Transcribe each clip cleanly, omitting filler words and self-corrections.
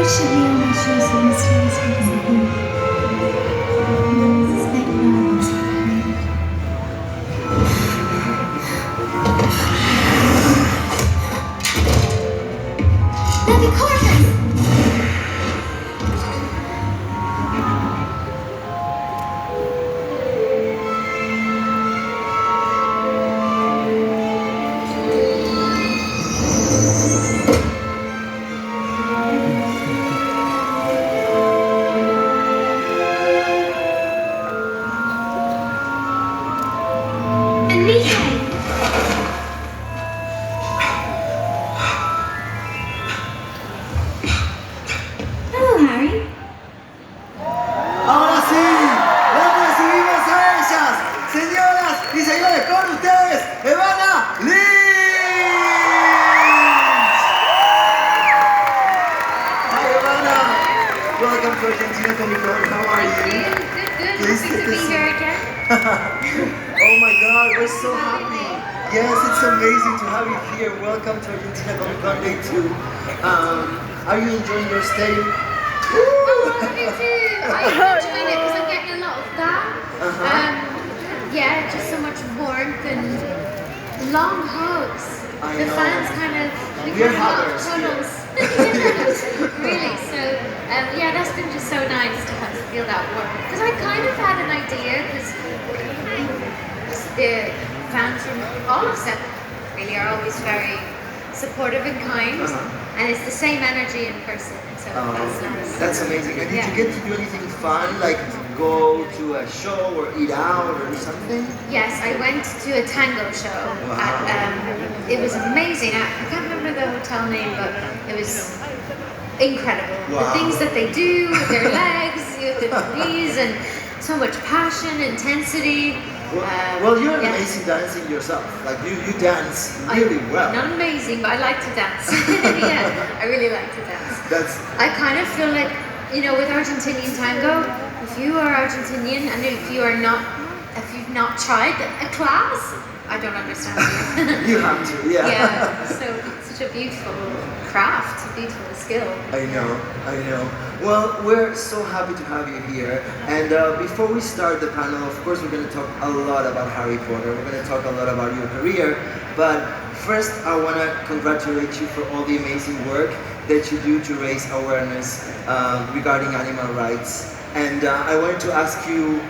should be on my shoes in this place because I think it's like nervous. Let me corners! Evanna, Lynch! Hi Evanna! Welcome to Argentina Comic Con, how are you? Good. Happy to be here again. Oh my god, we're so happy. Yes, it's amazing to have you here. Welcome to Argentina Comic Con Day 2. Are you enjoying your stay? Oh, me too. I'm enjoying it because I'm getting a lot of that. Yeah, just so much warmth and long hugs. The fans kind of tunnels. Really, so yeah, that's been just so nice to have to feel that warmth. Because I kind of had an idea, because the fans from all of Seven really are always very supportive and kind, and it's the same energy in person, so that's nice. That's amazing. And did you get to do anything fun, like go to a show or eat out or something? Yes, I went to a tango show. It was amazing. I can't remember the hotel name, but it was incredible. Wow. The things that they do with their legs, with their knees, and so much passion, intensity. Well, you're amazing dancing yourself. Like you dance really well. Not amazing, but I like to dance. Yeah, I really like to dance. I kind of feel like, you know, with Argentinian tango, if you are Argentinian and if you've not tried a class, I don't understand you. You have to, yeah. Yeah, so it's such a beautiful craft, a beautiful skill. I know. Well, we're so happy to have you here. And before we start the panel, of course, we're going to talk a lot about Harry Potter. We're going to talk a lot about your career. But first, I want to congratulate you for all the amazing work that you do to raise awareness regarding animal rights. And I wanted to ask you,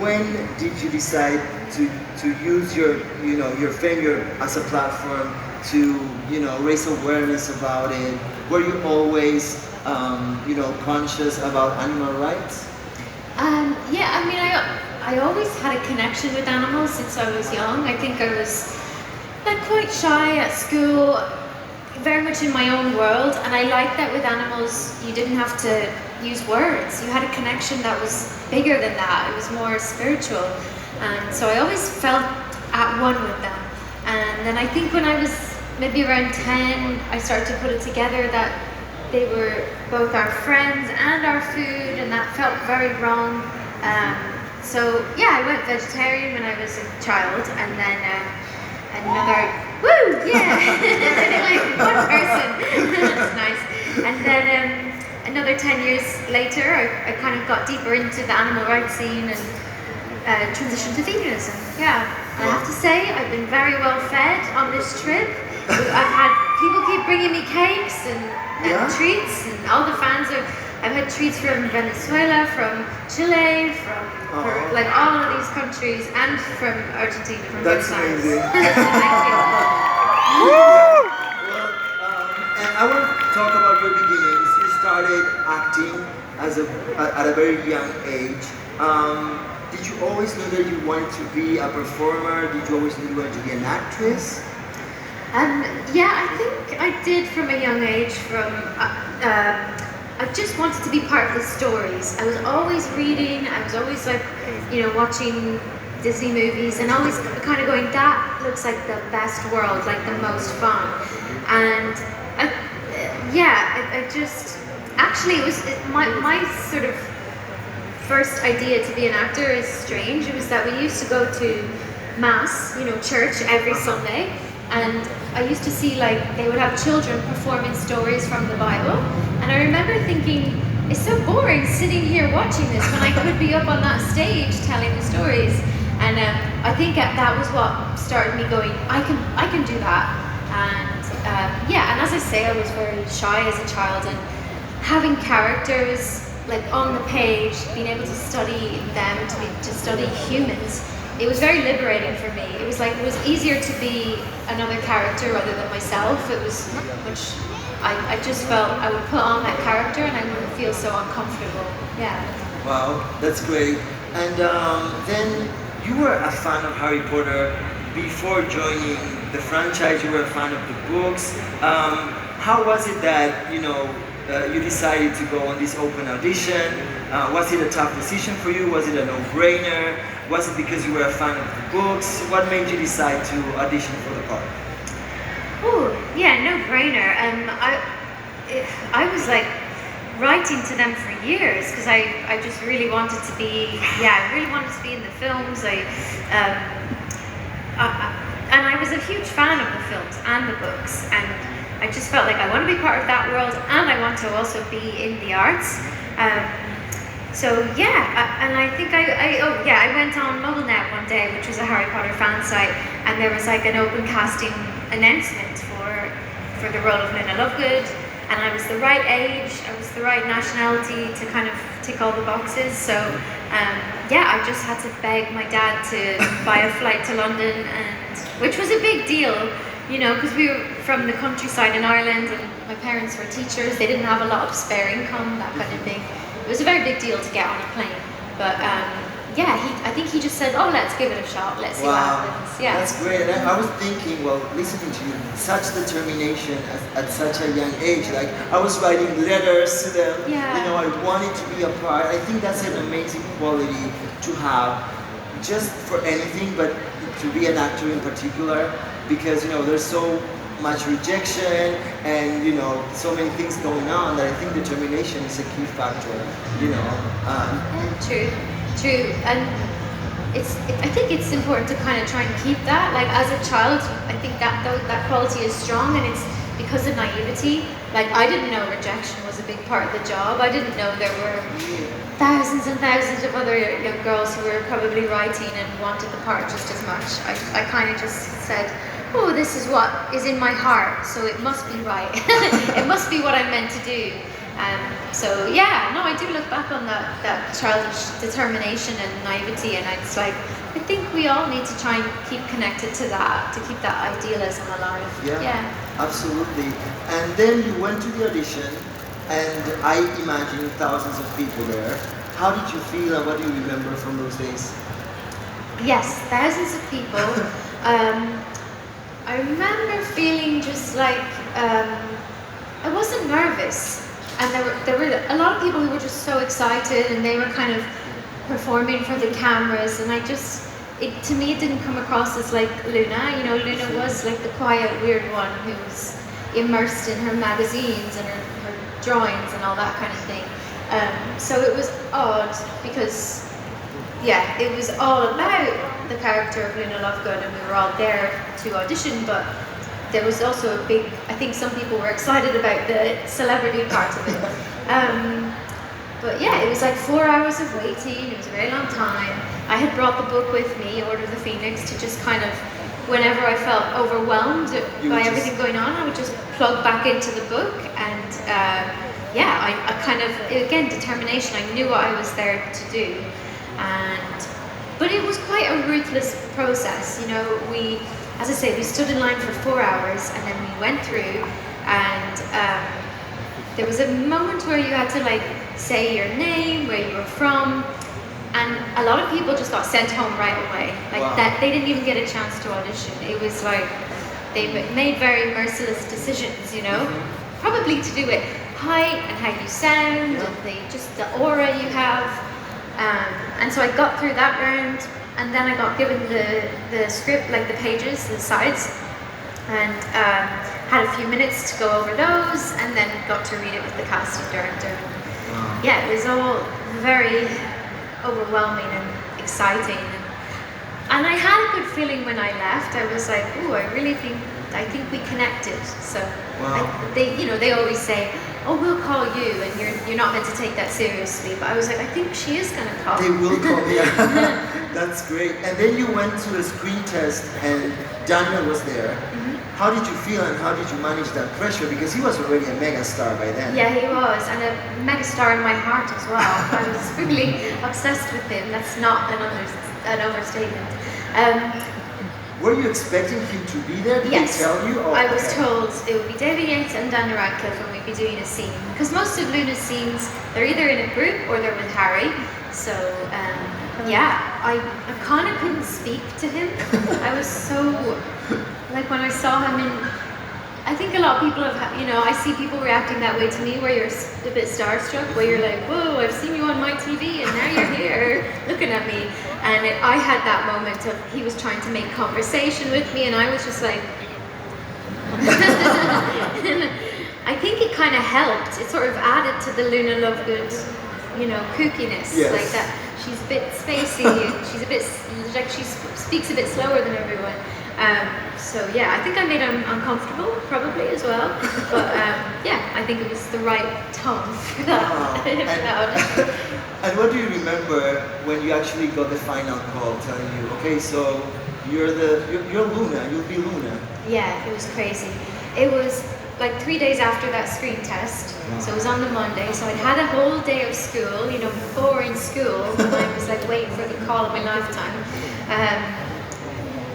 when did you decide to use your fame as a platform to raise awareness about it? Were you always conscious about animal rights? Yeah, I mean, I always had a connection with animals since I was young. I think I was quite shy at school, very much in my own world, and I liked that with animals you didn't have to use words. You had a connection that was bigger than that. It was more spiritual, and so I always felt at one with them. And then I think when I was maybe around 10, I started to put it together that they were both our friends and our food, and that felt very wrong. So yeah, I went vegetarian when I was a child, and then like one person. That's nice. And then another 10 years later, I kind of got deeper into the animal rights scene and transitioned to veganism. Yeah, and I have to say, I've been very well fed on this trip. I've had people keep bringing me cakes and treats, and all the fans I've had treats from Venezuela, from Chile, from all of these countries, and from Argentina, from That's both sides. amazing. Thank you. Well, and I want to talk about your beginnings. You started acting at a very young age. Did you always know that you wanted to be a performer? Did you always know you wanted to be an actress? Yeah, I think I did from a young age. I just wanted to be part of the stories. I was always reading. I was always watching Disney movies, and always kind of going, that looks like the best world, like the most fun. And I just actually it was my sort of first idea to be an actor is strange. It was that we used to go to mass, church every Sunday. And I used to see they would have children performing stories from the Bible, and And I remember thinking, it's so boring sitting here watching this when I could be up on that stage telling the stories. And I think that was what started me going, I can do that. And yeah, and as I say, I was very shy as a child, and having characters like on the page, being able to study them, to study humans, it was very liberating for me. It was like, it was easier to be another character rather than myself. It was much, I just felt I would put on that character and I wouldn't feel so uncomfortable. Yeah. Wow, that's great. And then you were a fan of Harry Potter before joining the franchise. You were a fan of the books. How was it that, you know, you decided to go on this open audition? Was it a tough decision for you? Was it a no-brainer? Was it because you were a fan of the books? What made you decide to audition for the part? Oh, yeah, no-brainer. I was like writing to them for years because I just really wanted to be, I really wanted to be in the films. And I was a huge fan of the films and the books, and I just felt like I want to be part of that world, and I want to also be in the arts. So yeah, and I think I went on MuggleNet one day, which was a Harry Potter fan site, and there was like an open casting announcement for the role of Luna Lovegood, and I was the right age, I was the right nationality to kind of tick all the boxes. So yeah, I just had to beg my dad to buy a flight to London, and which was a big deal. You know, because we were from the countryside in Ireland, and my parents were teachers. They didn't have a lot of spare income, that kind of thing. It was a very big deal to get on a plane. But yeah, I think he just said, "Oh, let's give it a shot. Let's see what happens." Yeah, that's great. And I was thinking, well, listening to you, such determination at such a young age. Like, I was writing letters to them. Yeah. You know, I wanted to be a part. I think that's an amazing quality to have, just for anything, but to be an actor in particular. Because, you know, there's so much rejection and, you know, so many things going on that I think determination is a key factor, you know. True. And I think it's important to kind of try and keep that. Like, as a child, I think that quality is strong, and it's because of naivety. Like, I didn't know rejection was a big part of the job. I didn't know there were thousands and thousands of other young girls who were probably writing and wanted the part just as much. I kind of just said, oh, this is what is in my heart, so it must be right. It must be what I'm meant to do. So yeah, no, I do look back on that childish determination and naivety, and it's like, I think we all need to try and keep connected to that, to keep that idealism alive. Yeah, absolutely. And then you went to the audition, and I imagine thousands of people there. How did you feel, and what do you remember from those days? Yes, thousands of people. I remember feeling just like, I wasn't nervous, and there were a lot of people who were just so excited, and they were kind of performing for the cameras, and to me it didn't come across as like Luna. You know, Luna was like the quiet, weird one who was immersed in her magazines and her drawings and all that kind of thing. So it was odd because, yeah, it was all about the character of Luna Lovegood, and we were all there to audition, but there was also a big, I think some people were excited about the celebrity part of it. But yeah, it was like 4 hours of waiting. It was a very long time. I had brought the book with me, Order of the Phoenix, to just kind of, whenever I felt overwhelmed by everything going on, I would just plug back into the book, and yeah, I kind of, again, determination. I knew what I was there to do. But it was quite a ruthless process. You know, as I say, we stood in line for 4 hours, and then we went through, and there was a moment where you had to like say your name, where you were from, and a lot of people just got sent home right away. Like that, they didn't even get a chance to audition. It was like they made very merciless decisions. You know, probably to do with height and how you sound, and the aura you have. And so I got through that round, and then I got given the script, like the pages, the sides, and had a few minutes to go over those, and then got to read it with the casting director. Yeah, it was all very overwhelming and exciting, and I had a good feeling when I left. I was like, ooh, I really think I think we connected. So Wow. they always say, oh, we'll call you, and you're not meant to take that seriously. But I was like, I think she is gonna call. They will call me. Yeah. That's great. And then you went to a screen test, and Daniel was there. How did you feel, and how did you manage that pressure? Because he was already a mega star by then. Yeah, he was, and a mega star in my heart as well. I was really obsessed with him. That's not an overstatement. Were you expecting him to be there? Did Yes. they tell you? Oh, I was okay. told it would be David Yates and Daniel Radcliffe when we'd be doing a scene. Because most of Luna's scenes, they're either in a group or they're with Harry. So, yeah, I kind of couldn't speak to him. I was so, like when I saw him in, I think a lot of people have, I see people reacting that way to me where you're a bit starstruck, where you're like, whoa, I've seen you on my TV and now you're here looking at me. And I had that moment of he was trying to make conversation with me and I was just like, I think it kind of helped. It sort of added to the Luna Lovegood, kookiness. Yes. Like that. She's a bit spacey. She's a bit like she speaks a bit slower than everyone. So yeah, I think I made him uncomfortable probably as well. But yeah, I think it was the right tone for that. And what do you remember when you actually got the final call telling you, okay, so you're Luna, you'll be Luna? Yeah, it was crazy. It was like 3 days after that screen test. So it was on the Monday. So I'd had a whole day of school, boring school, and I was like waiting for the call of my lifetime.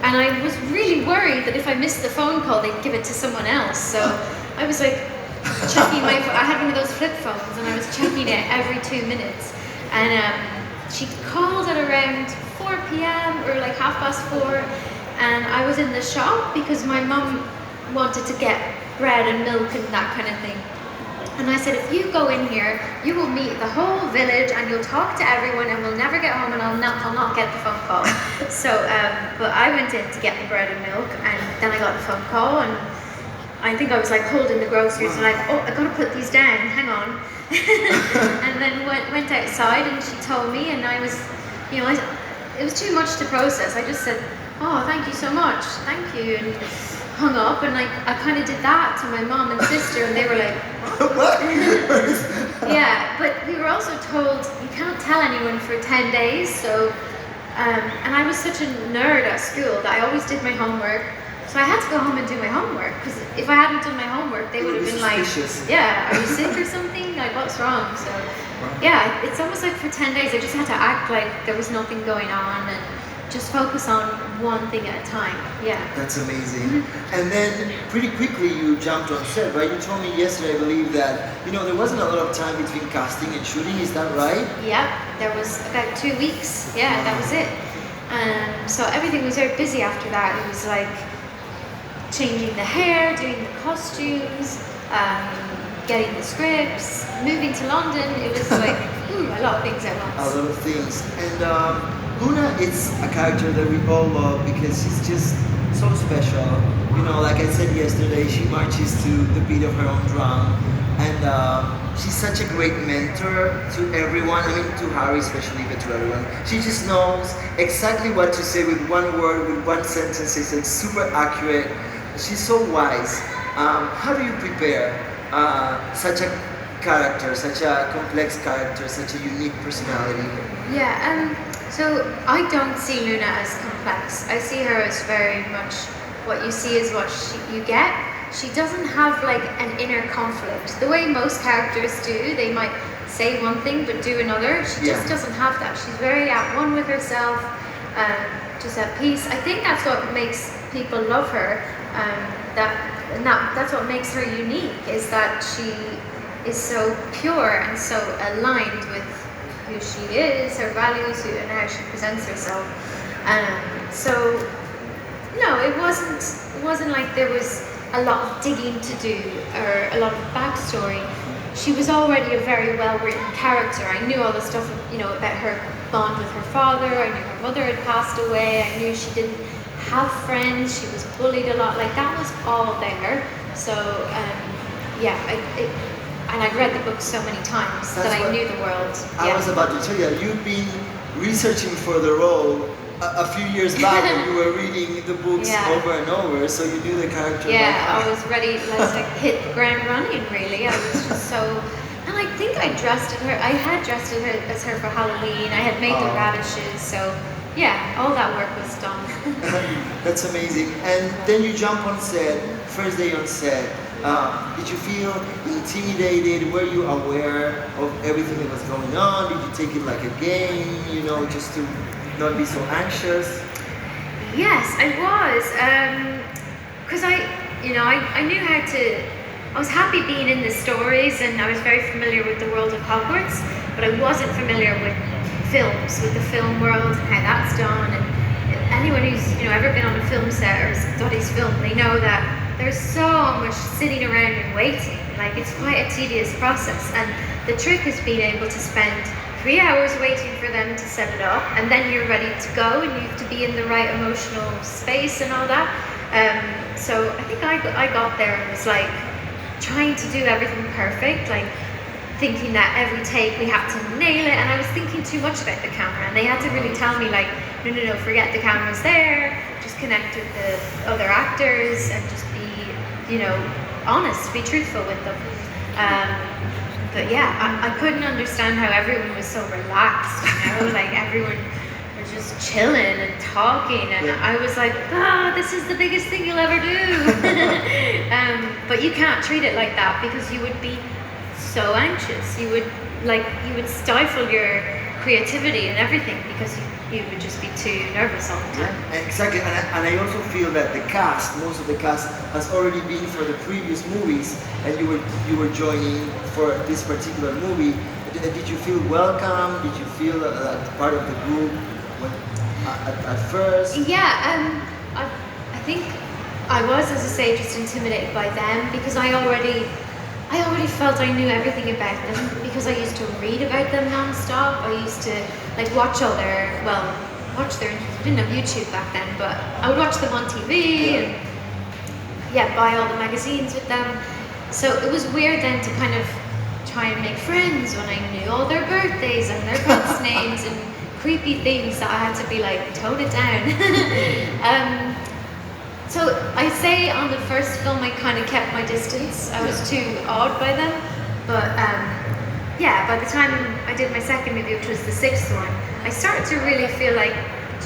And I was really worried that if I missed the phone call, they'd give it to someone else. So I was like checking I had one of those flip phones and I was checking it every 2 minutes. And she called at around 4 p.m. or like 4:30. And I was in the shop because my mum wanted to get bread and milk and that kind of thing. And I said, if you go in here, you will meet the whole village and you'll talk to everyone and we'll never get home and I'll not get the phone call. So, but I went in to get the bread and milk and then I got the phone call and I think I was like holding the groceries and like, oh, I gotta put these down, hang on. And then went outside and she told me and I was, it was too much to process. I just said, oh, thank you so much, thank you. And hung up and like I kind of did that to my mom and sister and they were like, what? Yeah, but we were also told you can't tell anyone for 10 days. So, and I was such a nerd at school that I always did my homework. So I had to go home and do my homework because if I hadn't done my homework, they would have been like, yeah, are you sick or something? Like, what's wrong? So, yeah, it's almost like for 10 days I just had to act like there was nothing going on and just focus on one thing at a time. Yeah. That's amazing. And then pretty quickly you jumped on set, right? You told me yesterday, I believe, that there wasn't a lot of time between casting and shooting. Is that right? Yeah, there was about 2 weeks. Yeah, that was it. So everything was very busy after that. It was like changing the hair, doing the costumes, getting the scripts, moving to London. It was like a lot of things at once. A lot of things. And Luna is a character that we all love because she's just so special. Like I said yesterday, she marches to the beat of her own drum. And she's such a great mentor to everyone. I mean, to Harry especially, but to everyone. She just knows exactly what to say with one word, with one sentence. It's like super accurate. She's so wise. How do you prepare such a character, such a complex character, such a unique personality? Yeah, so I don't see Luna as complex. I see her as very much what you see is what you get. She doesn't have like an inner conflict. The way most characters do, they might say one thing but do another. She just doesn't have that. She's very at one with herself, just at peace. I think that's what makes people love her. That's what makes her unique, is that she is so pure and so aligned with who she is, her values, and how she presents herself. So no, it wasn't like there was a lot of digging to do or a lot of backstory. She was already a very well-written character. I knew all the stuff, about her bond with her father. I knew her mother had passed away. I knew she didn't have friends. She was bullied a lot. Like, that was all there. So yeah, and I'd read the book so many times that I knew the world. I was about to tell you, you've been researching for the role a few years back when you were reading the books over and over, so you knew the character. Yeah, I was ready to like hit the ground running. Really, I was just so. And I think I had dressed as her for Halloween. I had made the radishes, so yeah, all that work was done. That's amazing. And then you jump on set, first day on set. Did you feel intimidated? Were you aware of everything that was going on? Did you take it like a game, you know, just to not be so anxious? Yes, I was. Because I knew how to. I was happy being in the stories, and I was very familiar with the world of Hogwarts, but I wasn't familiar with films, with the film world and how that's done. And anyone who's ever been on a film set or studies film, they know that there's so much sitting around and waiting. Like, it's quite a tedious process, and the trick is being able to spend 3 hours waiting for them to set it up, and then you're ready to go, and you have to be in the right emotional space and all that. So I think I got there and was like trying to do everything perfect, like thinking that every take we had to nail it, and I was thinking too much about the camera, and they had to really tell me like, no, forget the camera's there, just connect with the other actors and just be, honest, be truthful with them. But yeah, I couldn't understand how everyone was so relaxed, like everyone was just chilling and talking, and I was like, this is the biggest thing you'll ever do. But you can't treat it like that, because you would be so anxious. You would stifle your creativity and everything, because you would just be too nervous all the time. Yeah, exactly, and I also feel that most of the cast has already been for the previous movies, and you were joining for this particular movie. Did you feel welcome? Did you feel part of the group at first? Yeah, I think I was, as I say, just intimidated by them, because I already felt I knew everything about them, because I used to read about them non-stop. I used to watch their interviews. I didn't have YouTube back then, but I would watch them on TV and buy all the magazines with them. So it was weird then to kind of try and make friends when I knew all their birthdays and their pets' names and creepy things that I had to be like, tone it down. So I say on the first film I kind of kept my distance. I was too awed by them, but by the time I did my second movie, which was the 6th one, I started to really feel like,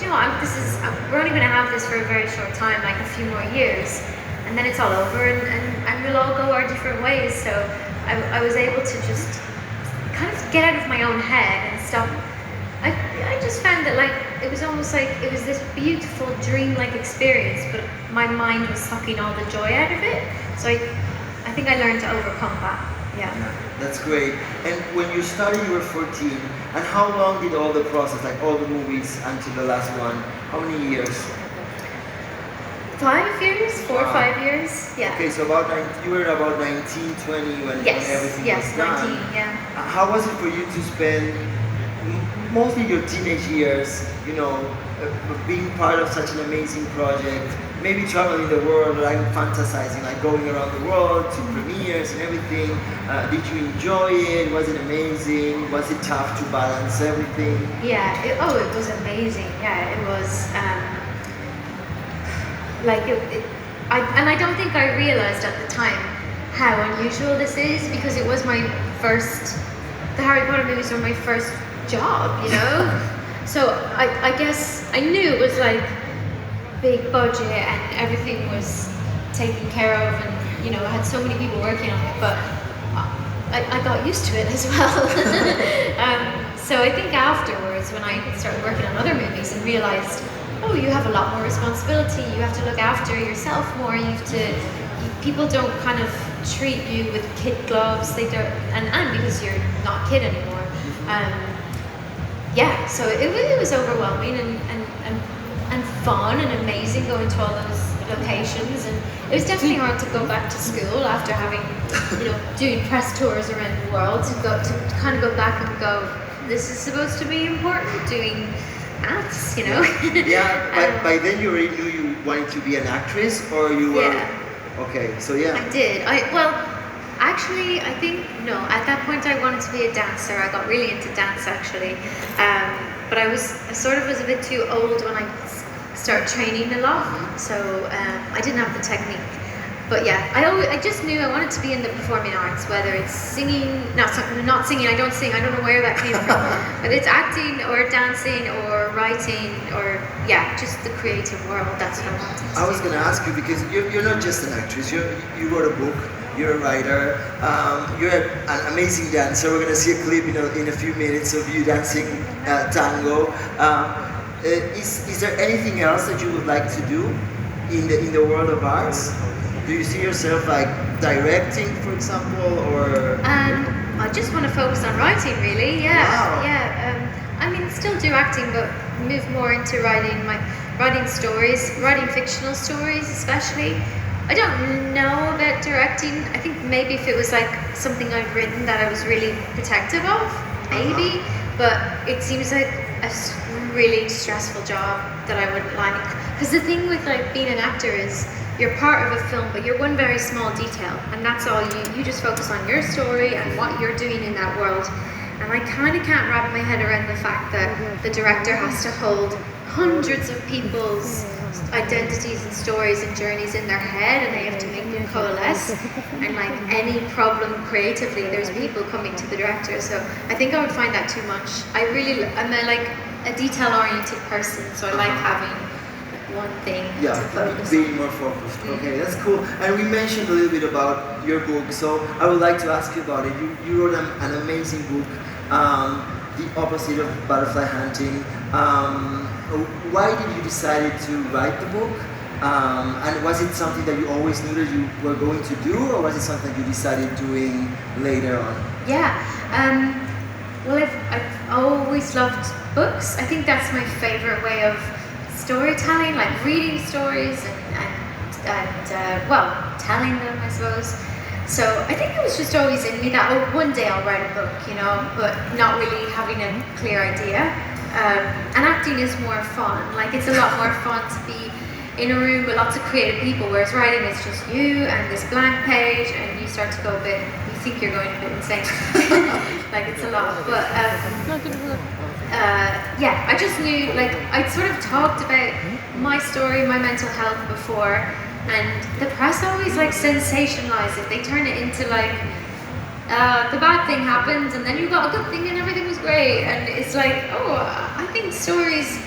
we're only going to have this for a very short time, like a few more years, and then it's all over, and we'll all go our different ways. So I was able to just kind of get out of my own head and stop. I just found that it was almost like it was this beautiful dream-like experience, but my mind was sucking all the joy out of it. So I think I learned to overcome that. Yeah. That's great. And when you started, you were 14. And how long did all the process, like all the movies until the last one, how many years? 5 years, 4 or 5 years. Yeah. Okay, so you were about 19, 20 when everything was done. 19, yeah. How was it for you to spend mostly your teenage years, being part of such an amazing project, maybe traveling the world, like fantasizing, like going around the world to premieres and everything? Did you enjoy it? Was it amazing? Was it tough to balance everything? Yeah, it was amazing. Yeah, it was, and I don't think I realized at the time how unusual this is, because it was the Harry Potter movies were my first job, So I guess I knew it was like big budget and everything was taken care of, and I had so many people working on it, but I got used to it as well. So I think afterwards, when I started working on other movies and realized, you have a lot more responsibility, you have to look after yourself more, people don't kind of treat you with kid gloves, they don't, and because you're not a kid anymore. So it was overwhelming and fun and amazing going to all those locations, and it was definitely hard to go back to school after having, doing press tours around the world, to kind of go back and go, this is supposed to be important, doing maths, Yeah, by then you already knew you wanted to be an actress, or you were... Yeah. Okay, so yeah. I did. Actually, I think, no, at that point I wanted to be a dancer. I got really into dance, actually. but I sort of was a bit too old when I started training a lot, so I didn't have the technique. But yeah, I just knew I wanted to be in the performing arts, whether it's singing, not singing, I don't sing, I don't know where that came from, but it's acting or dancing or writing or, yeah, just the creative world, that's what I wanted to do. I was going to ask you, because you're not just an actress, you wrote a book, you're a writer, you're an amazing dancer. We're going to see a clip in a few minutes of you dancing tango. Is there anything else that you would like to do in the world of arts? Do you see yourself like directing, for example, or? I just want to focus on writing, really. Yeah, wow. Yeah. I mean, still do acting, but move more into writing stories, writing fictional stories, especially. I don't know about directing. I think maybe if it was like something I'd written that I was really protective of, maybe. But it seems like a really stressful job that I wouldn't like. Because the thing with like being an actor is you're part of a film, but you're one very small detail, and that's all you just focus on your story and what you're doing in that world. And I kind of can't wrap my head around the fact that the director has to hold hundreds of people's identities and stories and journeys in their head, and they have to make them coalesce. And like any problem creatively, there's people coming to the director. So I think I would find that too much. I'm a detail-oriented person, so I like having one thing to focus being on. more focused. Okay, that's cool. And we mentioned a little bit about your book, so I would like to ask you about it. You wrote an amazing book, The Opposite of Butterfly Hunting. Why did you decide to write the book? And was it something that you always knew that you were going to do, or was it something you decided doing later on? Yeah. Well, I've always loved books. I think that's my favorite way of storytelling, like reading stories and telling them, I suppose. So I think it was just always in me that one day I'll write a book, but not really having a clear idea. And acting is more fun. Like, it's a lot more fun to be in a room with lots of creative people, whereas writing is just you and this blank page, and you start to go you think you're going a bit insane. Like, it's a lot. But I just knew, like, I'd sort of talked about my story, my mental health before, and the press always like sensationalize it. They turn it into like the bad thing happened and then you got a good thing and everything was great, and it's like, I think stories,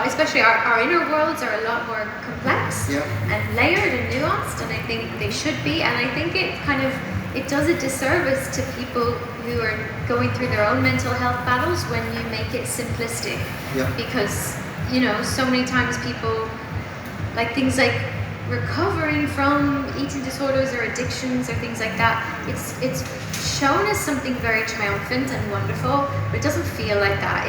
especially our inner worlds are a lot more complex and layered and nuanced, and I think they should be, and I think it does a disservice to people who are going through their own mental health battles when you make it simplistic. Because so many times people, like things like recovering from eating disorders or addictions or things like that, it's shown as something very triumphant and wonderful, but it doesn't feel like that.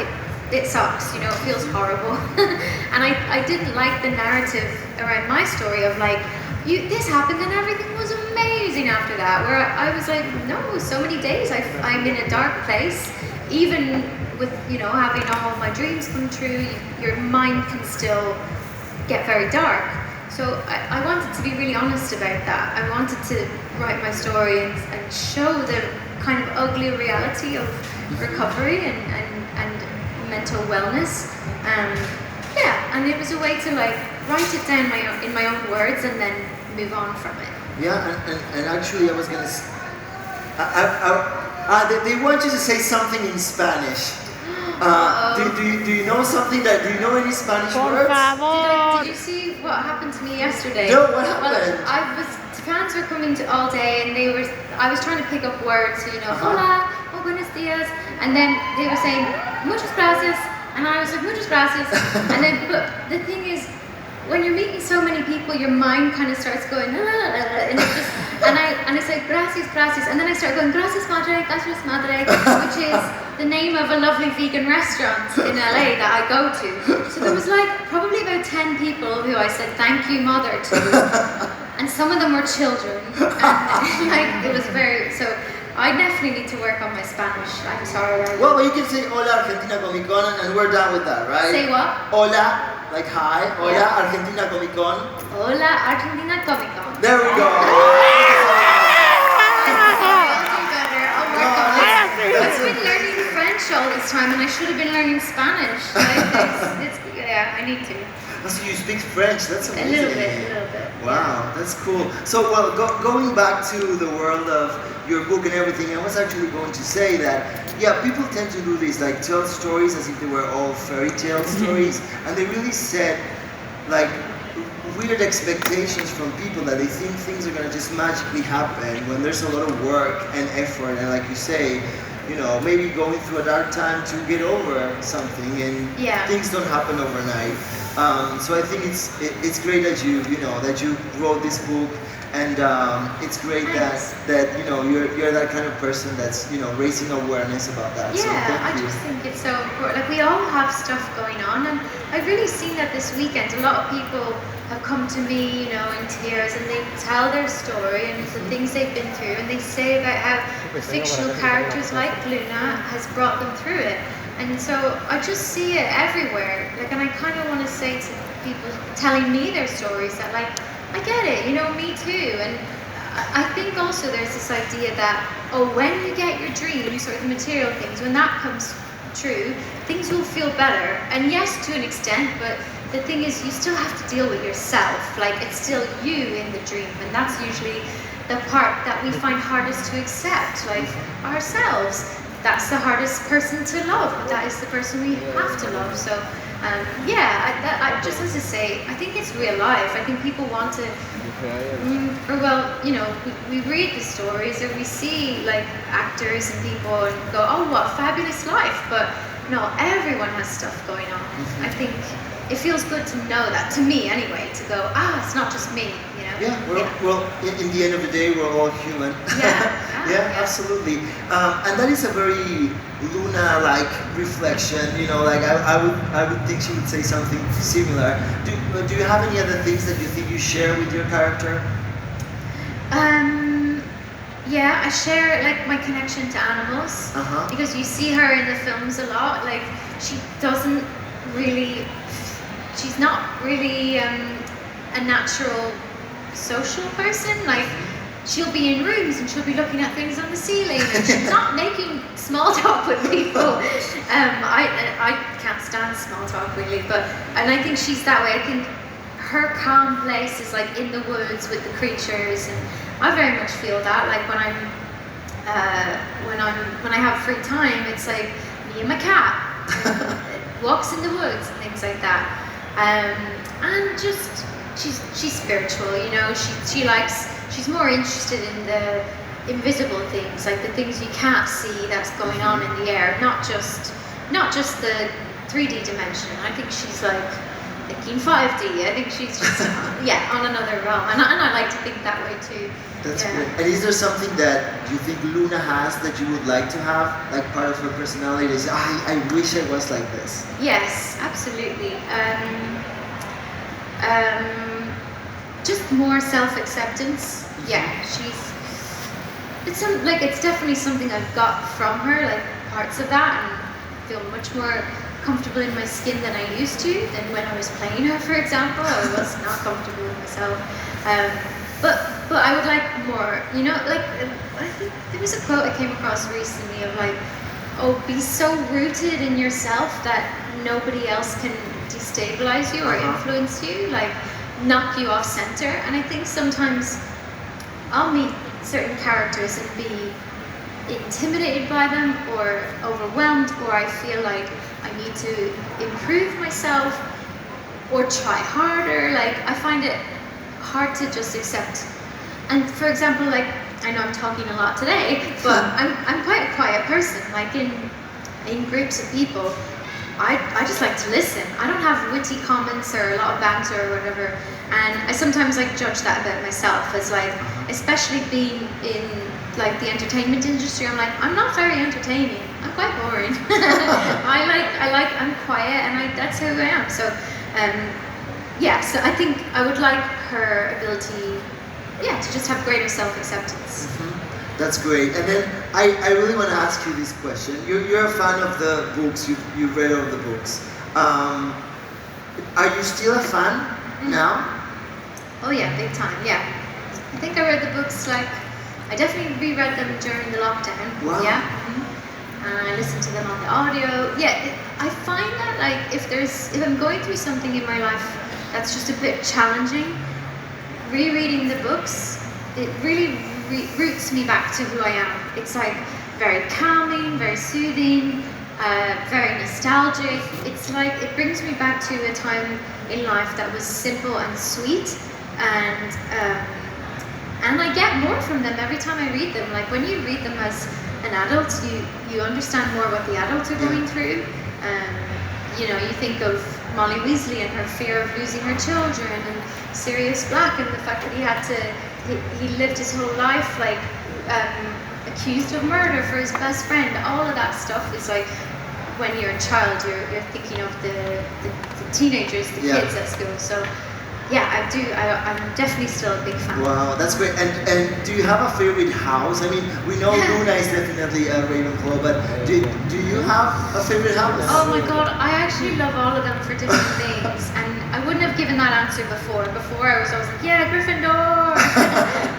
It sucks, it feels horrible. And I didn't like the narrative around my story of like, this happened and everything was amazing after that, where I was like, no, so many days I'm in a dark place, even with having all my dreams come true, your mind can still get very dark. So I wanted to be really honest about that. I wanted to write my story and show the kind of ugly reality of recovery and mental wellness. And it was a way to like write it down in my own words and then move on from it. And actually I was gonna they want you to say something in Spanish. Do you know something do you know any Spanish words? Did you see what happened to me yesterday? No, what happened? Well, fans were coming all day, and I was trying to pick up words, hola, buenos dias, and then they were saying muchas gracias, and I was like muchas gracias, and then but the thing is, when you're meeting so many people, your mind kind of starts going, and it's just, and I say gracias, gracias, and then I start going gracias madre, which is the name of a lovely vegan restaurant in LA that I go to. So there was like probably about 10 people who I said thank you mother to, and some of them were children, and like it was so I definitely need to work on my Spanish. I'm sorry. Well, you can say hola Argentina Comic Con and we're done with that, right? Say what? Hola. Like hi, hola Argentina Comic Con. Hola Argentina Comic Con. There we go. I'll do better. I'll work on it. I've been learning French all this this time, and I should have been learning Spanish. Like, yeah, I need to. So you speak French, that's amazing. A little bit. Wow, yeah. that's cool. So, well, going back to the world of your book and everything, I was actually going to say that, yeah, people tend to do this, like tell stories as if they were all fairy tale stories, and they really set, like, weird expectations from people that they think things are going to just magically happen when there's a lot of work and effort, and like you say, you know, maybe going through a dark time to get over something, and things don't happen overnight. So I think it's great that you wrote this book, and it's great that you know you're that kind of person that's raising awareness about that. Yeah, so I just think it's so important. Like, we all have stuff going on, and I've really seen that this weekend. A lot of people have come to me, in tears, and they tell their story and the things they've been through, and they say about how fictional characters like Luna has brought them through it. And so I just see it everywhere. Like, and I kind of want to say to people telling me their stories that, like, I get it, me too. And I think also there's this idea that, when you get your dreams or the material things, when that comes true, things will feel better. And yes, to an extent, but the thing is, you still have to deal with yourself. Like, it's still you in the dream, and that's usually the part that we find hardest to accept, like ourselves. That's the hardest person to love, but that is the person we have to love. So, I just as to say, I think it's real life. I think people want to, we read the stories, or we see like actors and people and go, oh, what a fabulous life. But no, everyone has stuff going on. I think it feels good to know that, to me anyway, to go, it's not just me, Yeah, well, in the end of the day, we're all human. Yeah, absolutely. And that is a very Luna-like reflection, like I would think she would say something similar. Do you have any other things that you think you share with your character? Yeah, I share like my connection to animals, because you see her in the films a lot. Like, she's not really a natural social person. Like, she'll be in rooms and she'll be looking at things on the ceiling, and she's not making small talk with people. I can't stand small talk really, and I think she's that way. I think her calm place is like in the woods with the creatures, and I very much feel that. Like, when I have free time, it's like me and my cat, walks in the woods and things like that. And just she's spiritual, she's more interested in the invisible things, like the things you can't see that's going on in the air, not just the 3D dimension. I think she's like thinking 5D. I think she's just on another realm, and I like to think that way too. That's good. And is there something that you think Luna has that you would like to have, like part of her personality? Is I wish I was like this. Yes, absolutely. Just more self-acceptance. Yeah, it's definitely something I've got from her, like parts of that, and I feel much more comfortable in my skin than I used to. Than when I was playing her, for example, I was not comfortable with myself. But I would like more, I think there was a quote I came across recently of like, be so rooted in yourself that nobody else can destabilize you or influence you, like knock you off center. And I think sometimes I'll meet certain characters and be intimidated by them or overwhelmed, or I feel like I need to improve myself or try harder. Like, I find it hard to just accept. And for example, like, I know I'm talking a lot today, but I'm quite a quiet person. Like, in groups of people, I just like to listen. I don't have witty comments or a lot of banter or whatever. And I sometimes like judge that about myself as like, especially being in like the entertainment industry, I'm like, I'm not very entertaining. I'm quite boring. I'm quiet, and that's who I am. So, so I think I would like her ability, to just have greater self-acceptance. That's great. And then I really want to ask you this question. You're a fan of the books. You've read all the books. Are you still a fan now? Oh yeah, big time. Yeah, I think I read the books I definitely reread them during the lockdown. Wow. Yeah. and I listen to them on the audio. Yeah, I find that like if I'm going through something in my life that's just a bit challenging, rereading the books, it really roots me back to who I am. It's like very calming, very soothing, very nostalgic. It's like it brings me back to a time in life that was simple and sweet, and I get more from them every time I read them. Like when you read them as an adult, you understand more what the adults are going through. You know, you think of Molly Weasley and her fear of losing her children, and Sirius Black and the fact that he lived his whole life like accused of murder for his best friend. All of that stuff is like, when you're a child, you're thinking of the teenagers, the kids at school. So yeah, I'm definitely still a big fan. Wow, that's great. And do you have a favorite house? I mean, we know Luna is definitely a Ravenclaw, but do you have a favorite house? Oh my god, I actually love all of them for different things, and I wouldn't have given that answer before. Before I was always like, yeah, Gryffindor.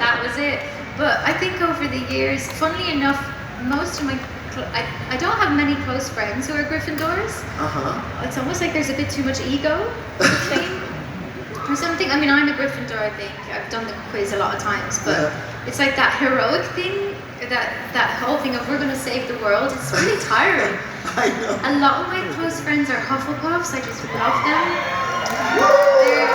That was it. But I think over the years, funnily enough, most of my I don't have many close friends who are Gryffindors. It's almost like there's a bit too much ego between or something. I mean, I'm a Gryffindor, I think. I've done the quiz a lot of times, but it's like that heroic thing, that whole thing of we're going to save the world. It's really tiring. I know. A lot of my close friends are Hufflepuffs. I just love them. They're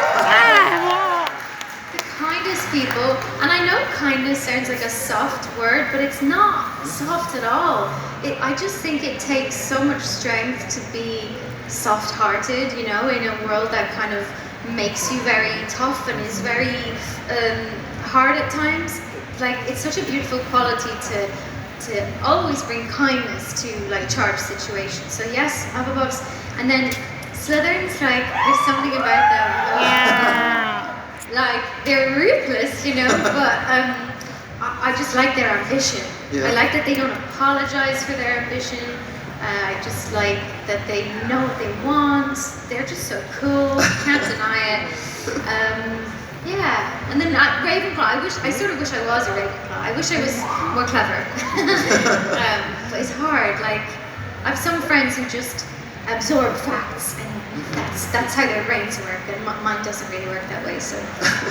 the kindest people, and I know kindness sounds like a soft word, but it's not soft at all. I just think it takes so much strength to be soft-hearted, you know, in a world that kind of makes you very tough and is very hard at times. Like, it's such a beautiful quality to always bring kindness to like charged situations. So yes, Hufflepuffs, and then Slytherins, like there's something about them. Like they're ruthless, you know, but I just like their ambition. I like that they don't apologize for their ambition. I just like that they know what they want. They're just so cool. Can't deny it. Yeah, and then Ravenclaw. I sort of wish I was a Ravenclaw. I wish I was more clever. But it's hard. Like, I have some friends who just absorb facts, and that's how their brains work. And mine doesn't really work that way. So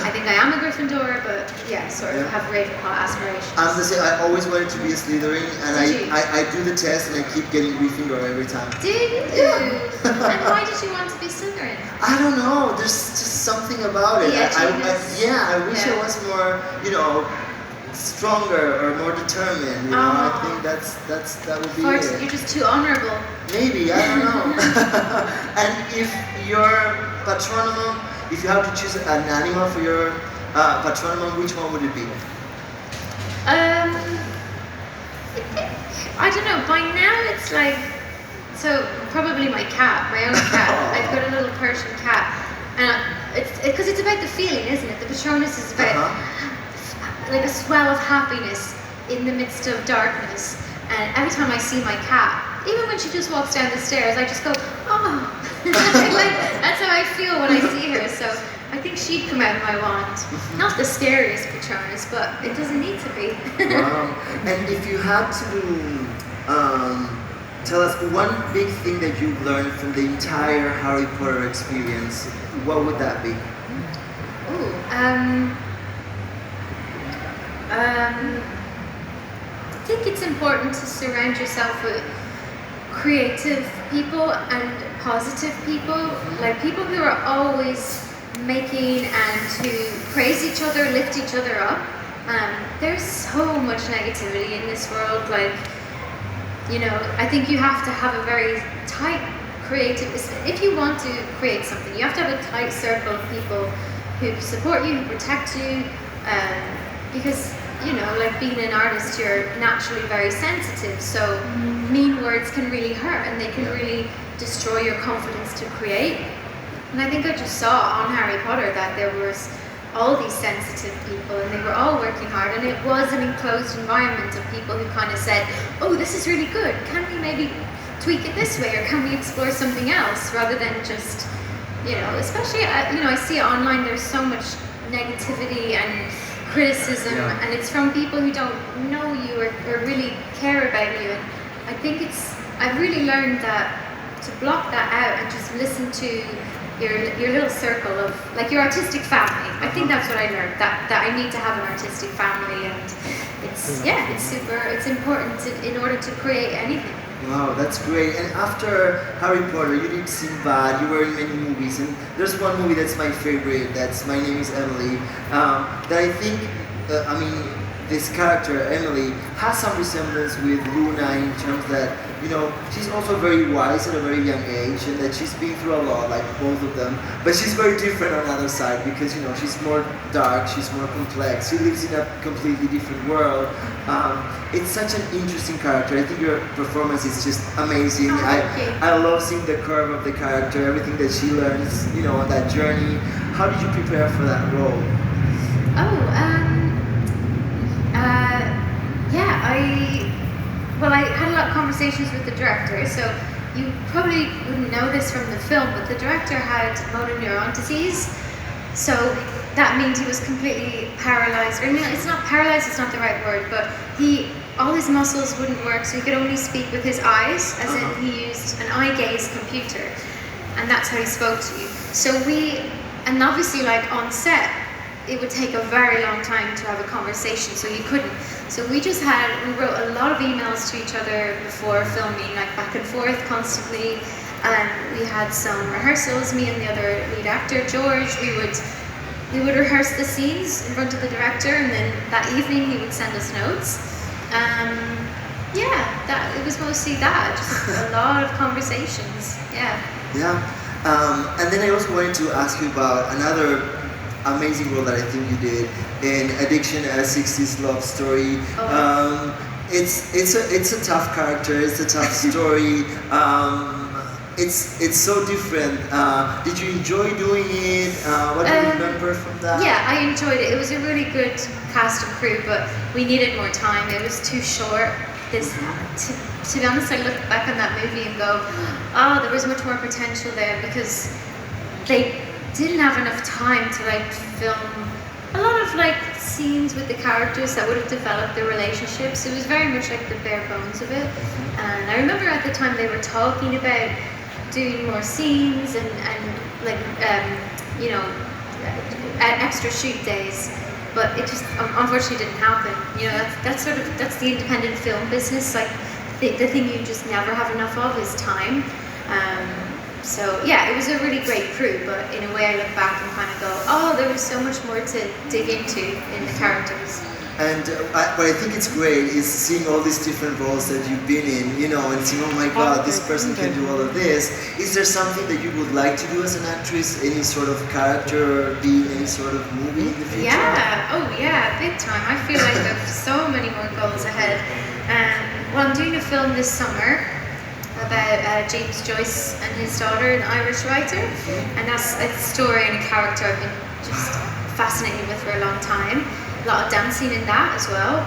I think I am a Gryffindor, but yeah, sort of have Ravenclaw aspirations. I'm the same. I always wanted to be a Slytherin, and I do the test, and I keep getting Gryffindor every time. Did you? And why did you want to be Slytherin? I don't know. There's just something about it. I wish I was more, you know, stronger or more determined. You know, I think that would be it. You're just too honorable. Maybe, I don't know. And if your patronym, if you have to choose an animal for your patronym, which one would it be? I don't know. By now it's like, so probably my cat, my own cat. I've got a little Persian cat, and it's because it's about the feeling, isn't it? The Patronus is about like a swell of happiness in the midst of darkness. And every time I see my cat, even when she just walks down the stairs, I just go, oh. Like, that's how I feel when I see her. So I think she'd come out of my wand. Not the scariest Patronus, but it doesn't need to be. Wow. And if you had to tell us one big thing that you learned from the entire Harry Potter experience, what would that be? I think it's important to surround yourself with creative people and positive people, like people who are always making and who praise each other, lift each other up. There's so much negativity in this world, like, you know, I think you have to have a very tight creative, if you want to create something, you have to have a tight circle of people who support you, who protect you, because, you know, like being an artist, you're naturally very sensitive, so mean words can really hurt and they can really destroy your confidence to create. And I think I just saw on Harry Potter that there was all these sensitive people and they were all working hard, and it was an enclosed environment of people who kind of said, oh, this is really good, can we maybe tweak it this way, or can we explore something else, rather than just, you know, especially, you know, I see online there's so much negativity and criticism, and it's from people who don't know you or really care about you, and I think I've really learned that to block that out and just listen to your little circle of, like, your artistic family. I think that's what I learned, that I need to have an artistic family, and it's important in order to create anything. Wow, that's great. And after Harry Potter, you did Sinbad, you were in many movies, and there's one movie that's my favorite, that's My Name is Emily, that I think, this character, Emily, has some resemblance with Luna in terms that, she's also very wise at a very young age, and that she's been through a lot, like both of them, but she's very different on the other side, because, she's more dark, she's more complex, she lives in a completely different world. It's such an interesting character. I think your performance is just amazing. I love seeing the curve of the character, everything that she learns, on that journey. How did you prepare for that role? I had a lot of conversations with the director, so you probably wouldn't know this from the film, but the director had motor neuron disease, so that means he was completely paralyzed. It's not paralyzed, it's not the right word, but all his muscles wouldn't work, so he could only speak with his eyes, as in he used an eye gaze computer, and that's how he spoke to you. So and obviously, like, on set, it would take a very long time to have a conversation, so you couldn't. So we wrote a lot of emails to each other before filming, like back and forth constantly, and we had some rehearsals, me and the other lead actor, George. We would rehearse the scenes in front of the director, and then that evening he would send us notes. It was mostly that, just a lot of conversations, And then I also wanted to ask you about another amazing role that I think you did in Addiction, a 60s love story. It's a tough character, it's a tough story. It's so different. Did you enjoy doing it? What do you remember from that? Yeah, I enjoyed it. It was a really good cast and crew, but we needed more time. It was too short. To be honest, I look back on that movie and go, there was much more potential there, because they didn't have enough time to film a lot of scenes with the characters that would have developed their relationships. It was very much like the bare bones of it. And I remember at the time they were talking about doing more scenes and extra shoot days, but it just unfortunately didn't happen. That's the independent film business. Like the thing you just never have enough of is time. It was a really great crew, but in a way I look back and kind of go, there was so much more to dig into in the characters. And what I think it's great is seeing all these different roles that you've been in, and seeing, oh my God, this person can do all of this. Is there something that you would like to do as an actress? Any sort of character, be in any sort of movie in the future? Yeah, big time. I feel like I have so many more goals ahead. I'm doing a film this summer about James Joyce and his daughter, an Irish writer, and that's a story and a character I've been just fascinated with for a long time. A lot of dancing in that as well,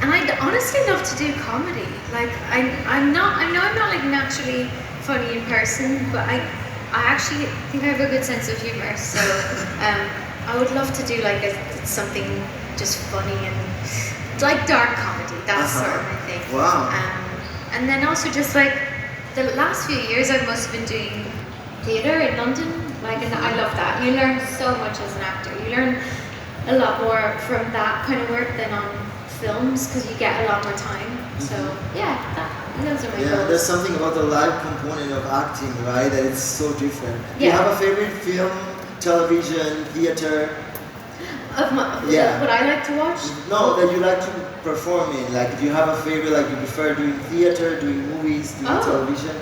and I'd honestly love to do comedy. Like I know I'm not naturally funny in person, but I actually think I have a good sense of humor. So I would love to do something just funny and like dark comedy. That's sort of my thing. Wow. And then also just the last few years I've mostly been doing theatre in London, and I love that. You learn so much as an actor. You learn a lot more from that kind of work than on films, because you get a lot more time. So those are my goals. There's something about the live component of acting, right? That it's so different. Do you have a favorite film, television, theatre? What I like to watch? No, that you like to perform in. Do you have a favorite? You prefer doing theater, doing movies, doing television?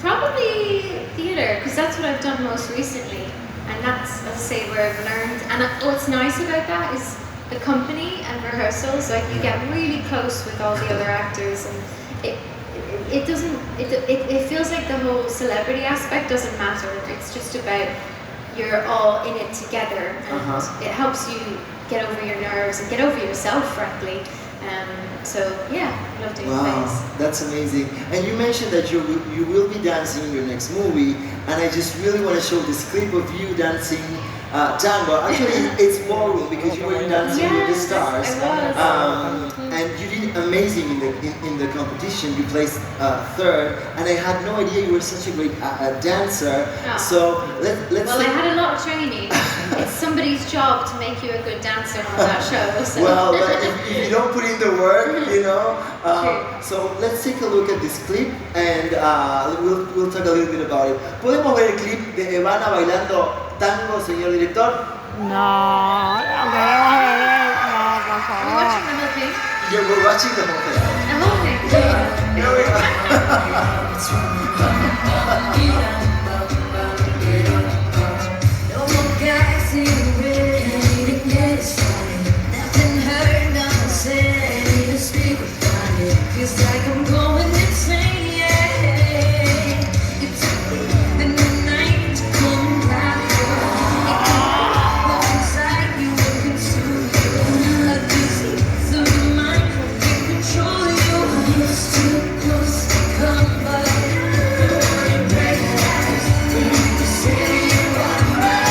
Probably theater, because that's what I've done most recently, and that's, as I say, where I've learned. And what's nice about that is the company and rehearsals. You get really close with all the other actors, and it doesn't. It feels like the whole celebrity aspect doesn't matter. It's just about you're all in it together, and it helps you get over your nerves and get over yourself, frankly. I love doing plays. That's amazing. And you mentioned that you will be dancing in your next movie, and I just really want to show this clip of you dancing tango. Actually, it's ballroom, because you were dancing with the stars. I was. And you did amazing in the competition. You placed third, and I had no idea you were such a great dancer. Oh. So let's. Well, I had a lot of training. It's somebody's job to make you a good dancer on that show. So. Well, but if you don't put in the work, you know. True. So let's take a look at this clip, and we'll talk a little bit about it. ¿Podemos ver el clip de Evanna bailando tango, señor director? No, no, por Are favor. you watching the whole thing? Yeah, we're watching the whole thing. The whole thing? Here we go. No more guys in the ring, need to get it started. Nothing heard, nothing said, need to speak about it. Feels like I'm going insane, yeah. You took me in the night to come and grab you. It can't go inside you and consume you. A disease of the mind can control you. It's too close to come, but you break eyes. You need to say you are mine.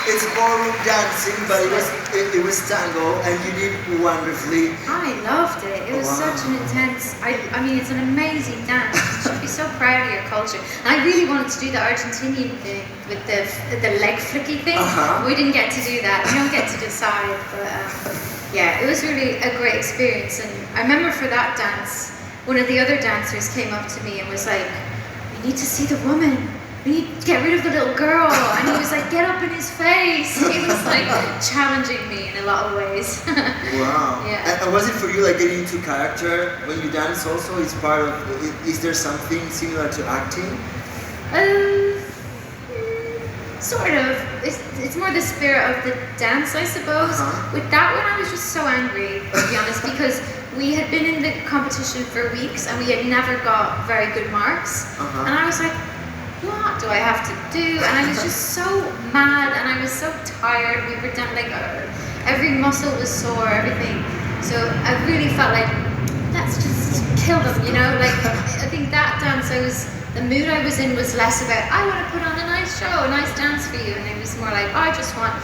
It's ballroom dancing, but it was tango, and you did wonderfully. I loved it. It was Wow. such an intense. I mean, it's an amazing dance. You should be so proud of your culture. And I really wanted to do the Argentinian thing with the leg flicky thing. Uh-huh. We didn't get to do that. We don't get to decide. But yeah, it was really a great experience. And I remember for that dance, one of the other dancers came up to me and was like, "We need to see the woman. We need to get rid of the little girl." And he was like, "Get up in his face." He was like challenging me in a lot of ways. Wow. Yeah. And was it for you like getting into character when you dance also? Is part of, is there something similar to acting? Sort of. It's more the spirit of the dance, I suppose. Uh-huh. With that one, I was just so angry, to be honest, because we had been in the competition for weeks and we had never got very good marks. Uh-huh. And I was like, what do I have to do? And I was just so mad and I was so tired. We were done, like every muscle was sore, everything. So I really felt like, let's just kill them, you know? Like I think that dance, the mood I was in was less about, I want to put on a nice show, a nice dance for you. And it was more like, I just want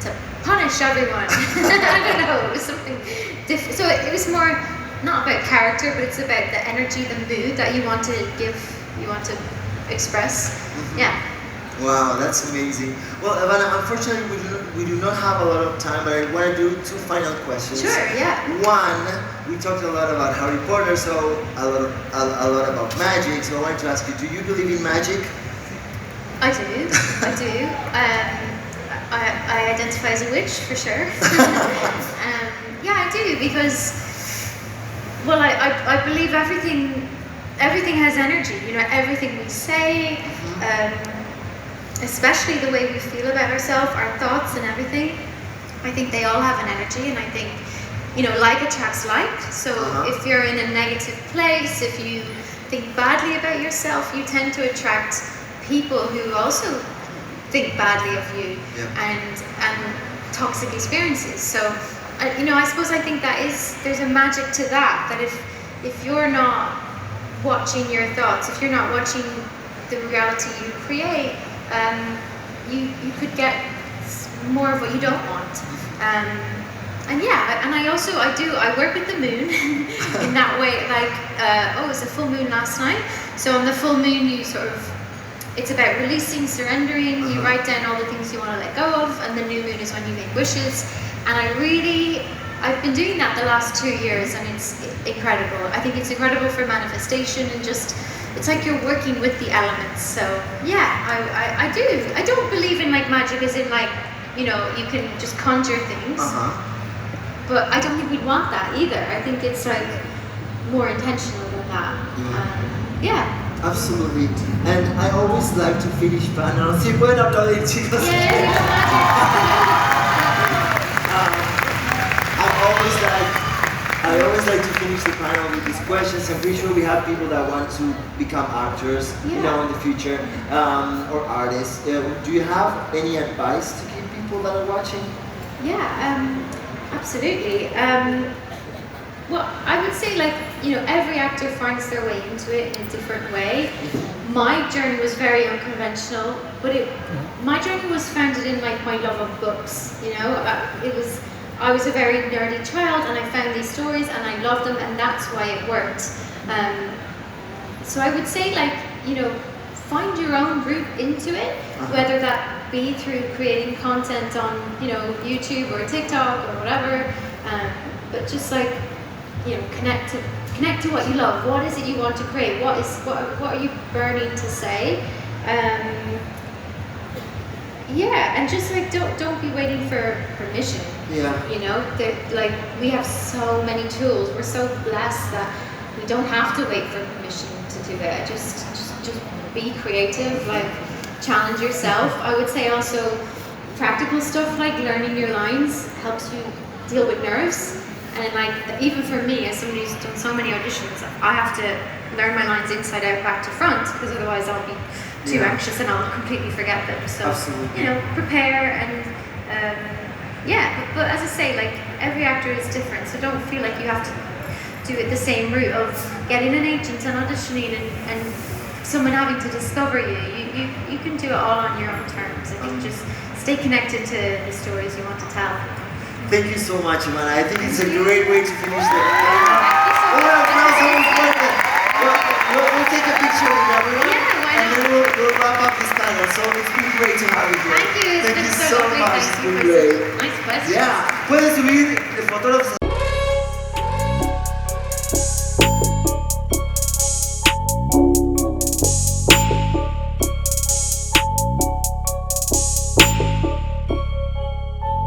to punish everyone. I don't know, it was something different. So it was more, not about character, but it's about the energy, the mood that you want to give, you want to express. Mm-hmm. Yeah. Wow, that's amazing. Well, Evanna, unfortunately we do not have a lot of time, but I want to do two final questions. Sure, yeah. One, we talked a lot about Harry Potter, so a lot about magic. So I wanted to ask you, do you believe in magic? I do. I identify as a witch for sure. Yeah, I do because, well, I believe everything has energy. You know, everything we say, especially the way we feel about ourselves, our thoughts and everything. I think they all have an energy, and I think, you know, like attracts like. So if you're in a negative place, if you think badly about yourself, you tend to attract people who also think badly of you, and toxic experiences. So, you know, I suppose I think there's a magic to that. That if you're not watching your thoughts, if you're not watching the reality you create, you could get more of what you don't want. And yeah, and I work with the moon in that way. Like, it was a full moon last night. So on the full moon, it's about releasing, surrendering. You write down all the things you want to let go of, and the new moon is when you make wishes. And I I've been doing that the last 2 years, and it's incredible. I think it's incredible for manifestation, and just, it's like you're working with the elements. So yeah, I do. I don't believe in like magic as in like, you know, you can just conjure things. But I don't think we'd want that either. I think it's like more intentional than that. Yeah. Absolutely. And I always like to finish panels. Sí, pueden aplaudir, chicos. I always like to finish the panel with these questions. I'm pretty sure we have people that want to become actors, you know, in the future, or artists. Do you have any advice to give people that are watching? Yeah, absolutely. Well, I would say, like, you know, every actor finds their way into it in a different way. My journey was very unconventional, but my journey was founded in like my love of books. You know, I was a very nerdy child, and I found these stories and I loved them, and that's why it worked. So I would say, like, you know, find your own route into it, whether that be through creating content on, you know, YouTube or TikTok or whatever, but just like, you know, connect to what you love. What is it you want to create? What are you burning to say? Yeah, and just like don't be waiting for permission. Yeah. You know, like, we have so many tools. We're so blessed that we don't have to wait for permission to do it. Just be creative. Like, challenge yourself. I would say also practical stuff like learning your lines helps you deal with nerves. And like, even for me, as somebody who's done so many auditions, I have to learn my lines inside out, back to front, because otherwise I'll be too anxious and I'll completely forget them. So, you know, prepare and yeah. But as I say, like, every actor is different, so don't feel like you have to do it the same route of getting an agent and auditioning and someone having to discover you. You can do it all on your own terms. I think just stay connected to the stories you want to tell. Thank you so much, Evanna. I think it's a great way to finish the We'll take a picture with everyone, and then we'll wrap up this panel. So it's been great to have you here. Thank you. Thank you It's been so lovely. much. Thank It's you been for great. such nice questions. Yeah. Puedes subir fotógrafos.